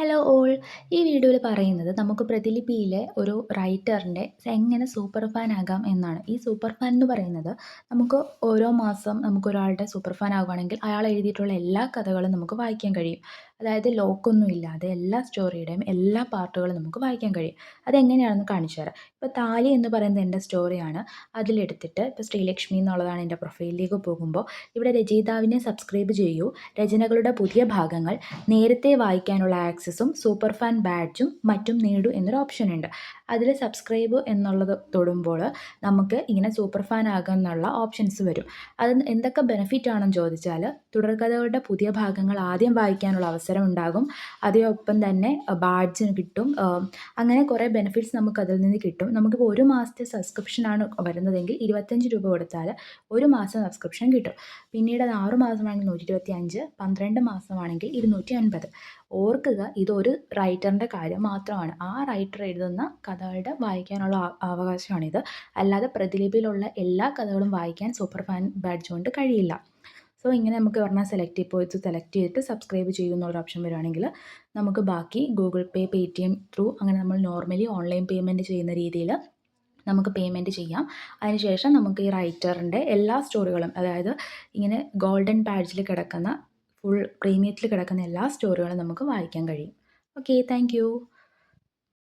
Hello all. ഈ വീഡിയോയിൽ പറയുന്നത് നമുക്ക് പ്രതിലിപിയിലെ ഒരു റൈറ്ററിൻ്റെ എങ്ങനെ സൂപ്പർ ഫാൻ ആകാം എന്നാണ്. ഈ സൂപ്പർ ഫാൻ എന്ന് പറയുന്നത് നമുക്ക് ഓരോ മാസം നമുക്കൊരാളുടെ സൂപ്പർ ഫാൻ ആകുകയാണെങ്കിൽ അയാൾ എഴുതിയിട്ടുള്ള എല്ലാ കഥകളും നമുക്ക് വായിക്കാൻ കഴിയും. അതായത് ലോക്കൊന്നും ഇല്ലാതെ എല്ലാ സ്റ്റോറിയുടെയും എല്ലാ പാർട്ടുകളും നമുക്ക് വായിക്കാൻ കഴിയും. അതെങ്ങനെയാണെന്ന് കാണിച്ചു തരാം. ഇപ്പോൾ താലി എന്ന് പറയുന്നത് എൻ്റെ സ്റ്റോറിയാണ്. അതിലെടുത്തിട്ട് ഇപ്പോൾ ശ്രീലക്ഷ്മി എന്നുള്ളതാണ് എൻ്റെ പ്രൊഫൈലിലേക്ക് പോകുമ്പോൾ ഇവിടെ രചയിതാവിനെ സബ്സ്ക്രൈബ് ചെയ്യൂ, രചനകളുടെ പുതിയ ഭാഗങ്ങൾ നേരത്തെ വായിക്കാനുള്ള ആക്സസും സൂപ്പർ ഫാൻ ബാഡ്ജും മറ്റും നേടൂ എന്നൊരു ഓപ്ഷൻ ഉണ്ട്. അതിൽ സബ്സ്ക്രൈബ് എന്നുള്ളത് തൊടുമ്പോൾ നമുക്ക് ഇങ്ങനെ സൂപ്പർ ഫാൻ ആകാമെന്നുള്ള ഓപ്ഷൻസ് വരും. അത് എന്തൊക്കെ ബെനിഫിറ്റ് ആണെന്ന് ചോദിച്ചാൽ തുടർക്കഥകളുടെ പുതിയ ഭാഗങ്ങൾ ആദ്യം വായിക്കാനുള്ള അവസരം ഉണ്ടാകും. അതോടൊപ്പം തന്നെ ബാഡ്ജിന് കിട്ടും. അങ്ങനെ കുറേ ബെനിഫിറ്റ്സ് നമുക്ക് അതിൽ നിന്ന് കിട്ടും. നമുക്കിപ്പോൾ ഒരു മാസത്തെ സബ്സ്ക്രിപ്ഷനാണ് വരുന്നതെങ്കിൽ 25 രൂപ കൊടുത്താൽ ഒരു മാസം സബ്സ്ക്രിപ്ഷൻ കിട്ടും. പിന്നീട് അത് 6 മാസമാണെങ്കിൽ 125, 12 മാസമാണെങ്കിൽ 250. ഓർക്കുക, ഇതൊരു റൈറ്ററിൻ്റെ കാര്യം മാത്രമാണ്. ആ റൈറ്റർ എഴുതുന്ന കഥകളുടെ വായിക്കാനുള്ള അവകാശമാണിത്. അല്ലാതെ പ്രതിലിപിയിലുള്ള എല്ലാ കഥകളും വായിക്കാൻ സൂപ്പർ ഫാൻ ബാഡ്ജ് കൊണ്ട് കഴിയില്ല. സോ ഇങ്ങനെ നമുക്ക് ഒരെണ്ണം സെലക്ട് ചെയ്തിട്ട് സബ്സ്ക്രൈബ് ചെയ്യുന്ന ഒരു ഓപ്ഷൻ വരുവാണെങ്കിൽ നമുക്ക് ബാക്കി ഗൂഗിൾ പേ, പേടിഎം ത്രൂ അങ്ങനെ നമ്മൾ നോർമലി ഓൺലൈൻ പേയ്മെൻറ്റ് ചെയ്യുന്ന രീതിയിൽ നമുക്ക് പേയ്മെൻറ്റ് ചെയ്യാം. അതിനുശേഷം നമുക്ക് ഈ റൈറ്ററിൻ്റെ എല്ലാ സ്റ്റോറികളും, അതായത് ഇങ്ങനെ ഗോൾഡൻ ബാഡ്ജിൽ കിടക്കുന്ന ഫുൾ പ്രീമിയത്തിൽ കിടക്കുന്ന എല്ലാ സ്റ്റോറികളും നമുക്ക് വായിക്കാൻ കഴിയും. Okay, thank you.